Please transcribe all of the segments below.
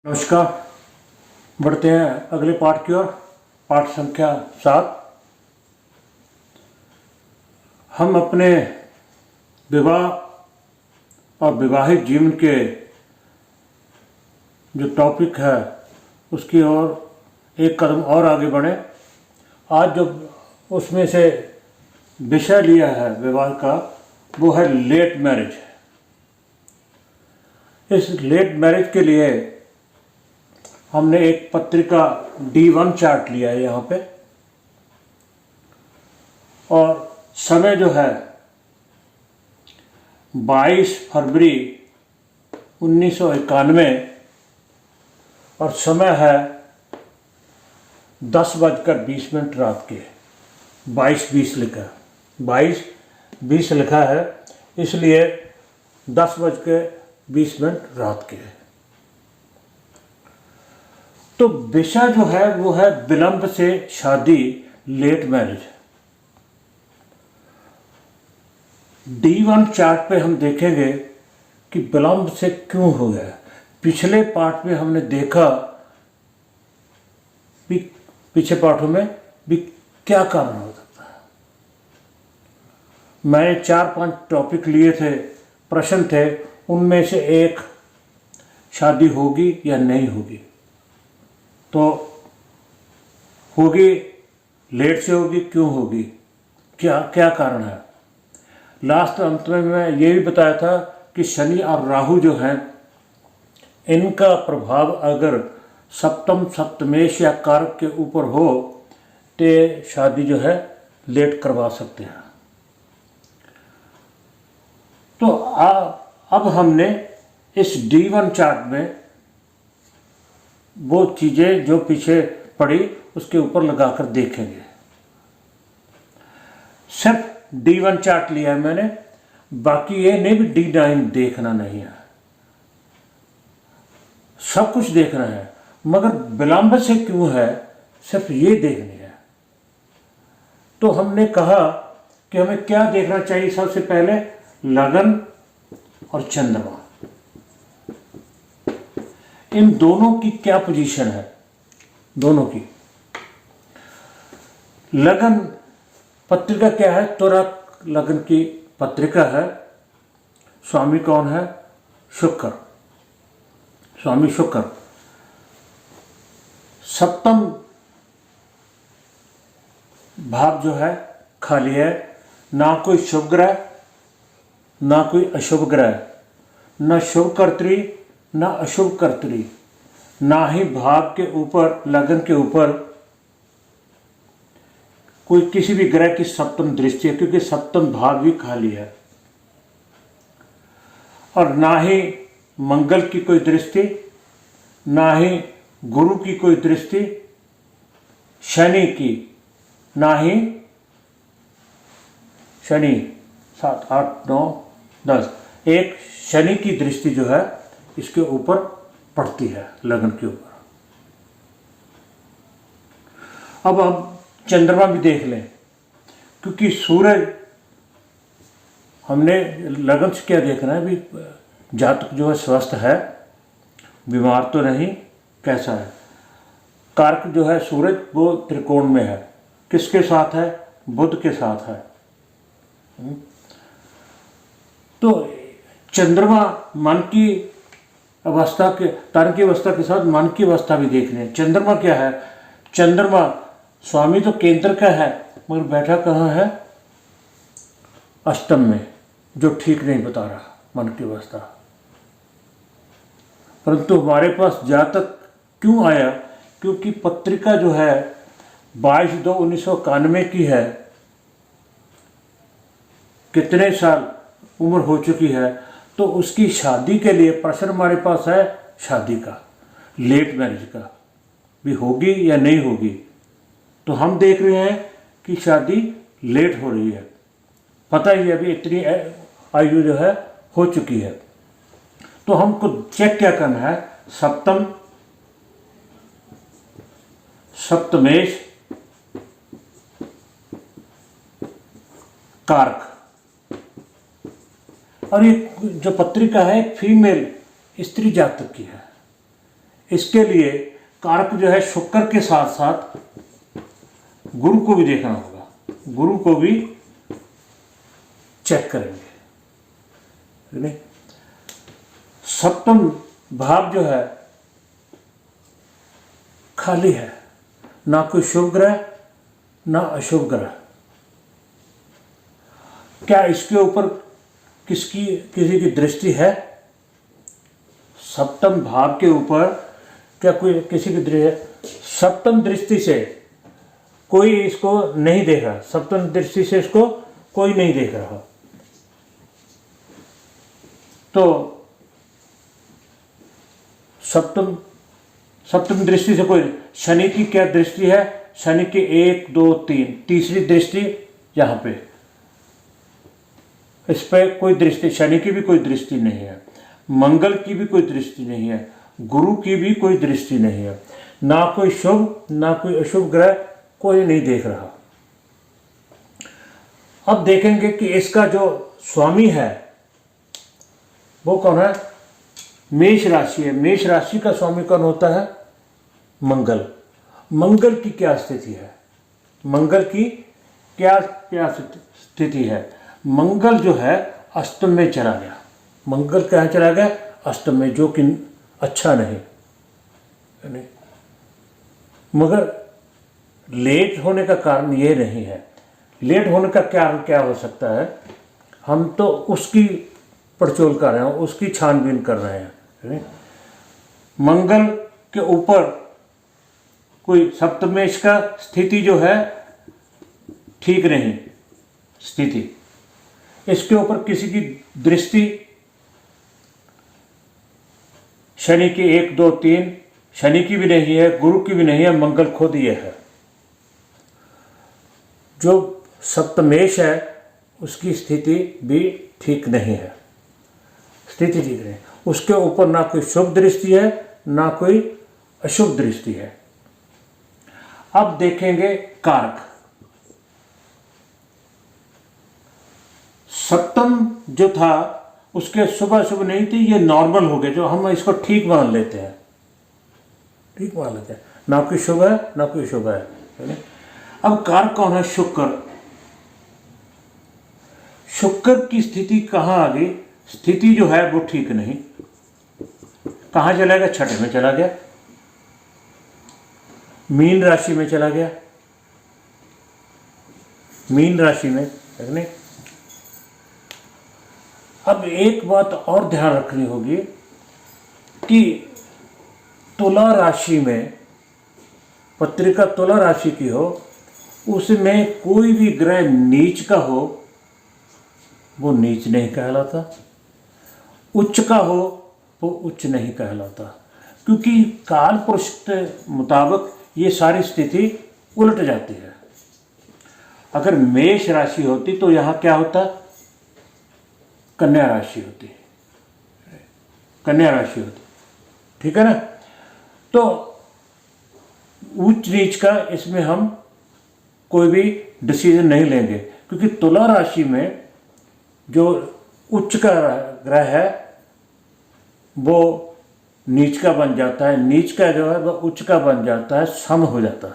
नमस्कार। बढ़ते हैं अगले पाठ की ओर। पाठ संख्या 7। हम अपने विवाह और विवाहित जीवन के जो टॉपिक है उसकी ओर एक कदम और आगे बढ़े। आज जो उसमें से विषय लिया है विवाह का वो है लेट मैरिज। इस लेट मैरिज के लिए हमने एक पत्रिका D1 चार्ट लिया है यहाँ पे, और समय जो है 22 फरवरी 1991 और समय है 10:20 रात के। 22:20 लिखा है, 22:20 लिखा है, इसलिए 10:20 रात के है। तो विषय जो है वो है विलंब से शादी, लेट मैरिज। D1 चार्ट पे हम देखेंगे कि विलंब से क्यों हो गया। पिछले पाठ में हमने देखा भी, पिछले पाठों में भी क्या कारण हो सकता है। मैंने 4-5 टॉपिक लिए थे, प्रश्न थे, उनमें से एक शादी होगी या नहीं होगी। तो होगी, लेट से होगी, क्यों होगी, क्या क्या कारण है। लास्ट अंत में मैं ये भी बताया था कि शनि और राहु जो हैं इनका प्रभाव अगर सप्तम, सप्तमेश या कारक के ऊपर हो तो शादी जो है लेट करवा सकते हैं। तो अब हमने इस D1 चार्ट में वो चीज़ें जो पीछे पड़ी उसके ऊपर लगाकर देखेंगे। सिर्फ D1 चार्ट लिया है मैंने, बाकी ये नहीं भी D9 देखना नहीं है, सब कुछ देखना है, मगर विलंब से क्यों है सिर्फ ये देखनी है। तो हमने कहा कि हमें क्या देखना चाहिए। सबसे पहले लगन और चंद्रमा, इन दोनों की क्या पोजीशन है। दोनों की लगन पत्रिका क्या है, तुरक लगन की पत्रिका है। स्वामी कौन है? शुक्र, स्वामी शुक्र। सप्तम भाव जो है खाली है, ना कोई शुभ ग्रह ना कोई अशुभ ग्रह, न शुभ कर्त्री ना अशुभ कर्त्री, ना ही भाव के ऊपर, लगन के ऊपर कोई किसी भी ग्रह की सप्तम दृष्टि है, क्योंकि सप्तम भाव भी खाली है। और ना ही मंगल की कोई दृष्टि, ना ही गुरु की कोई दृष्टि, शनि की, ना ही शनि 7, 8, 9, 10, एक शनि की दृष्टि जो है इसके ऊपर पड़ती है, लगन के ऊपर। अब हम चंद्रमा भी देख लें, क्योंकि सूरज, हमने लगन से क्या देखना है भी, जातक जो है स्वस्थ है, बीमार तो नहीं, कैसा है। कारक जो है सूरज वो त्रिकोण में है, किसके साथ है? बुध के साथ है। तो चंद्रमा मन की अवस्था के, तन की अवस्था के साथ मन की अवस्था भी देखनी है। चंद्रमा क्या है? चंद्रमा स्वामी तो केंद्र का है, मगर बैठा कहाँ है? अष्टम में, जो ठीक नहीं बता रहा मन की अवस्था। परंतु हमारे पास जातक क्यों आया? क्योंकि पत्रिका जो है 22/2/1991 की है। कितने साल उम्र हो चुकी है, तो उसकी शादी के लिए प्रश्न हमारे पास है शादी का, लेट मैरिज का भी होगी या नहीं होगी। तो हम देख रहे हैं कि शादी लेट हो रही है। पता ही अभी इतनी आयु जो है हो चुकी है। तो हमको चेक क्या करना है? सप्तम, सप्तमेश, कारक। और ये जो पत्रिका है फीमेल स्त्री जातक की है। इसके लिए कारक जो है शुक्र के साथ साथ गुरु को भी देखना होगा, गुरु को भी चेक करेंगे। नहीं, सप्तम भाव जो है खाली है, ना कोई शुभ ग्रह ना अशुभ ग्रह। क्या इसके ऊपर किसी की दृष्टि है? सप्तम भाव के ऊपर क्या कोई किसी की दृष्टि? सप्तम दृष्टि से कोई इसको नहीं देख रहा, सप्तम दृष्टि से इसको कोई नहीं देख रहा। तो सप्तम दृष्टि से कोई, शनि की क्या दृष्टि है? शनि की 1 2 3 तीसरी दृष्टि यहां पे, इस पे कोई दृष्टि, शनि की भी कोई दृष्टि नहीं है, मंगल की भी कोई दृष्टि नहीं है, गुरु की भी कोई दृष्टि नहीं है, ना कोई शुभ ना कोई अशुभ ग्रह कोई नहीं देख रहा। अब देखेंगे कि इसका जो स्वामी है वो कौन है? मेष राशि है। मेष राशि का स्वामी कौन होता है? मंगल। मंगल की क्या स्थिति है? मंगल की क्या स्थिति है? मंगल जो है अष्टम में चला गया। मंगल कहाँ चला गया? अष्टम में, जो कि अच्छा नहीं। मगर लेट होने का कारण ये नहीं है। लेट होने का कारण क्या हो सकता है? हम तो उसकी पड़चोल कर रहे हैं, उसकी छानबीन कर रहे हैं। मंगल के ऊपर कोई सप्तमेश का स्थिति जो है ठीक नहीं स्थिति, इसके ऊपर किसी की दृष्टि, शनि की 1 2 3, शनि की भी नहीं है, गुरु की भी नहीं है, मंगल खुद ये है। जो सप्तमेश है उसकी स्थिति भी ठीक नहीं है, स्थिति ठीक नहीं। उसके ऊपर ना कोई शुभ दृष्टि है ना कोई अशुभ दृष्टि है। अब देखेंगे कारक। सप्तम जो था उसके शुभ अशुभ नहीं थी, ये नॉर्मल हो गए, जो हम इसको ठीक मान लेते हैं, ठीक मान लेते हैं, ना कोई शुभ है ना कोई शुभ है। अब कारक कौन है? शुक्र। शुक्र की स्थिति कहाँ आ गई? स्थिति जो है वो ठीक नहीं। कहाँ चला गया? छठे में चला गया, मीन राशि में चला गया। मीन राशि में देखने। अब एक बात और ध्यान रखनी होगी कि तुला राशि में, पत्रिका तुला राशि की हो, उसमें कोई भी ग्रह नीच का हो वो नीच नहीं कहलाता, उच्च का हो वो उच्च नहीं कहलाता, क्योंकि काल पुरुष के मुताबिक ये सारी स्थिति उलट जाती है। अगर मेष राशि होती तो यहाँ क्या होता? कन्या राशि होती, कन्या राशि होती, ठीक है ना। तो उच्च नीच का इसमें हम कोई भी डिसीजन नहीं लेंगे, क्योंकि तुला राशि में जो उच्च का ग्रह है वो नीच का बन जाता है, नीच का जो है वह उच्च का बन जाता है, सम हो जाता है।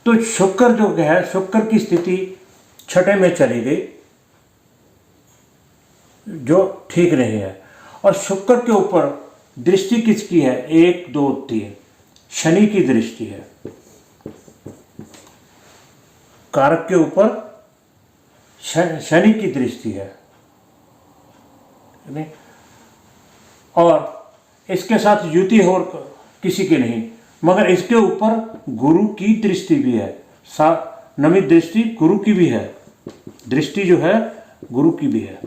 तो शुक्र जो है, शुक्र की स्थिति छठे में चली गई, जो ठीक नहीं है। और शुक्र के ऊपर दृष्टि किसकी है? 1 2 3 शनि की दृष्टि है। कारक के ऊपर शनि की दृष्टि है, नहीं? और इसके साथ युति और किसी की नहीं, मगर इसके ऊपर गुरु की दृष्टि भी है। नवी दृष्टि गुरु की भी है, दृष्टि जो है गुरु की भी है।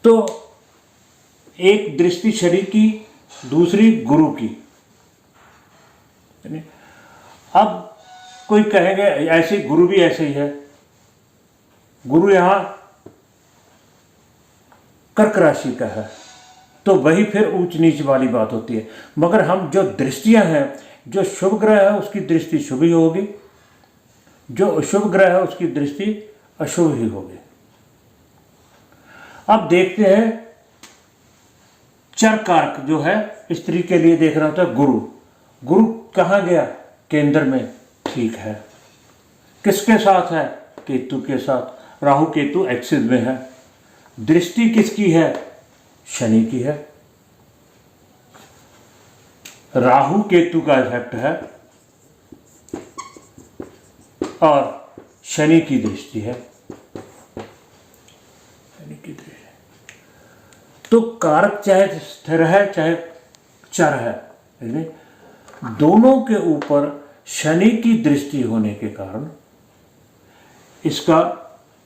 तो एक दृष्टि शनि की, दूसरी गुरु की। अब कोई कहेंगे ऐसे गुरु भी ऐसे ही है, गुरु यहां कर्क राशि का है, तो वही फिर ऊंच नीच वाली बात होती है। मगर हम जो दृष्टियां हैं, जो शुभ ग्रह है उसकी दृष्टि शुभ ही होगी, जो अशुभ ग्रह है उसकी दृष्टि अशुभ ही होगी। अब देखते हैं चर कारक जो है स्त्री के लिए देखना होता है गुरु। गुरु कहाँ गया? केंद्र में, ठीक है। किसके साथ है? केतु के साथ। राहु केतु एक्सिस में है। दृष्टि किसकी है? शनि की है। राहु केतु का इफेक्ट है और शनि की दृष्टि है। शनि की दृष्टि तो कारक चाहे स्थिर है चाहे चर है, दोनों के ऊपर शनि की दृष्टि होने के कारण इसका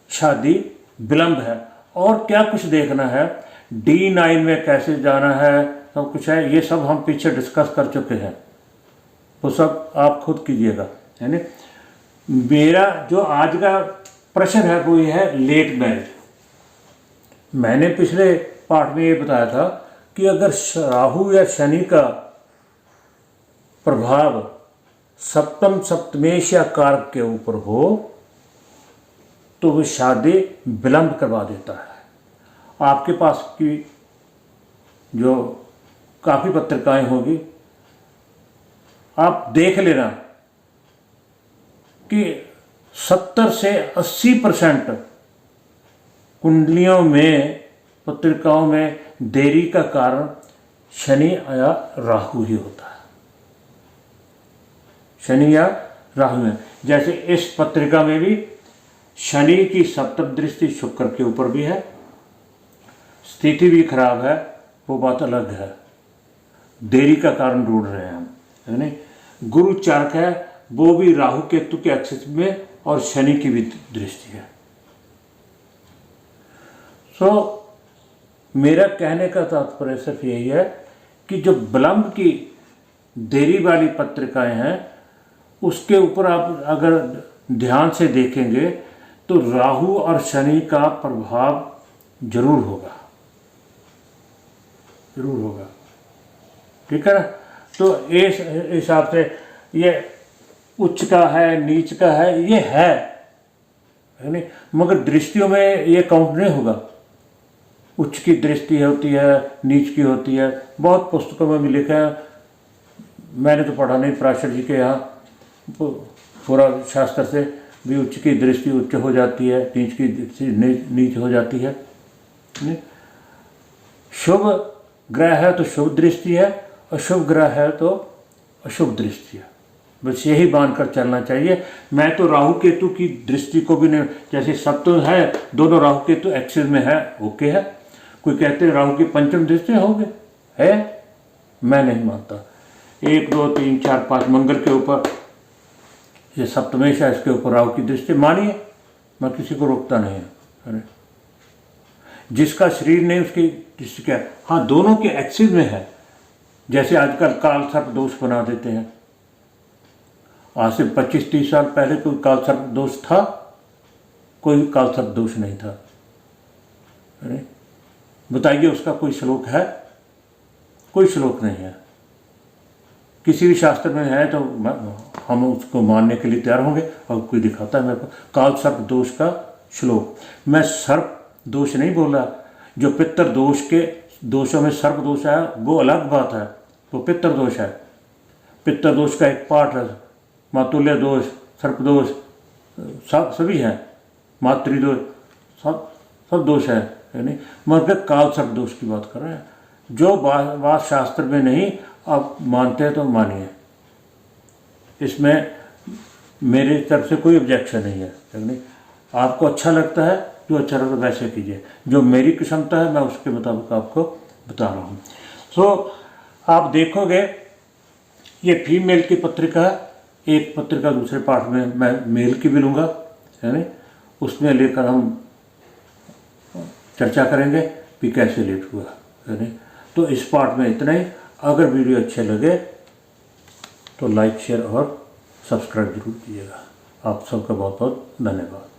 शादी विलंब है। और क्या कुछ देखना है, D9 में कैसे जाना है, सब कुछ है। ये सब हम पीछे डिस्कस कर चुके हैं, वो सब आप खुद कीजिएगा। यानी मेरा जो आज का प्रश्न है वो ये है लेट मैरिज। मैंने पिछले पाठ में ये बताया था कि अगर राहु या शनि का प्रभाव सप्तम सप्तमेश या कारक के ऊपर हो तो वो शादी विलंब करवा देता है। आपके पास की जो काफ़ी पत्रिकाएं होगी, आप देख लेना कि 70 से 80% कुंडलियों में, पत्रिकाओं में देरी का कारण शनि या राहु ही होता है। शनि या राहु है। जैसे इस पत्रिका में भी शनि की सप्तम दृष्टि शुक्र के ऊपर भी है, स्थिति भी खराब है, वो बात अलग है। देरी का कारण ढूंढ रहे हैं हम, यानी गुरु चारक है, वो भी राहु केतु के एक्सिस में और शनि की भी दृष्टि है। सो मेरा कहने का तात्पर्य सिर्फ यही है कि जो विलंब की देरी वाली पत्रिकाएं हैं उसके ऊपर आप अगर ध्यान से देखेंगे तो राहु और शनि का प्रभाव जरूर होगा, जरूर होगा। ठीक है ना? तो इस हिसाब से ये उच्च का है, नीच का है, ये है नहीं, मगर दृष्टियों में ये काउंट नहीं होगा। उच्च की दृष्टि होती है, नीच की होती है। बहुत पुस्तकों में भी लिखा है, मैंने तो पढ़ा नहीं, पराशर जी के यहाँ पूरा शास्त्र से भी उच्च की दृष्टि उच्च हो जाती है, नीच की दृष्टि नीच हो जाती है। शुभ ग्रह है तो शुभ दृष्टि है, अशुभ ग्रह है तो अशुभ दृष्टि है। बस यही बांधकर चलना चाहिए। मैं तो राहु केतु की दृष्टि को भी नहीं, जैसे सब तो है, दोनों राहु केतु एक्सिस में है, ओके है। कोई कहते हैं राहु की पंचम दृष्टि होगी, है, मैं नहीं मानता। 1 2 3 4 5 मंगल के ऊपर ये सप्तमेश है, इसके ऊपर राहु की दृष्टि मानिए, मैं किसी को रोकता नहीं है। अरे जिसका शरीर नहीं उसकी दृष्टि क्या है? हाँ, दोनों के एक्सिस में है। जैसे आजकल काल सर्प दोष बना देते हैं। आज से 25-30 साल पहले कोई काल सर्प दोष था? कोई काल सर्प दोष नहीं था। अरे बताइए, उसका कोई श्लोक है? कोई श्लोक नहीं है। किसी भी शास्त्र में है तो हम उसको मानने के लिए तैयार होंगे। और कोई दिखाता है मेरे को काल सर्प दोष का श्लोक। मैं सर्प दोष नहीं बोला, जो पितर दोष के दोषों में सर्प दोष है वो अलग बात है, वो पितर दोष है। पितर दोष का एक पार्ट है, मातुल्य दोष, सर्प दोष, सभी हैं, मातृदोष, सब दोष है। यानी मगर काल सर्प दोष की बात कर रहे हैं। जो बात शास्त्र में नहीं आप मानते हैं तो मानिए, इसमें मेरी तरफ से कोई ऑब्जेक्शन नहीं है। यानी आपको अच्छा लगता है, जो अच्छा लगता है वैसे कीजिए। जो मेरी क्षमता है मैं उसके मुताबिक आपको बता रहा हूँ। सो आप देखोगे ये फीमेल की पत्रिका है, एक पत्रिका दूसरे पाठ में मैं मेल की भी लूँगा, यानी उसमें लेकर हम चर्चा करेंगे कि कैसे लेट हुआ। यानी तो इस पाठ में इतना ही। अगर वीडियो अच्छे लगे तो लाइक, शेयर और सब्सक्राइब जरूर कीजिएगा। आप सबका बहुत बहुत धन्यवाद।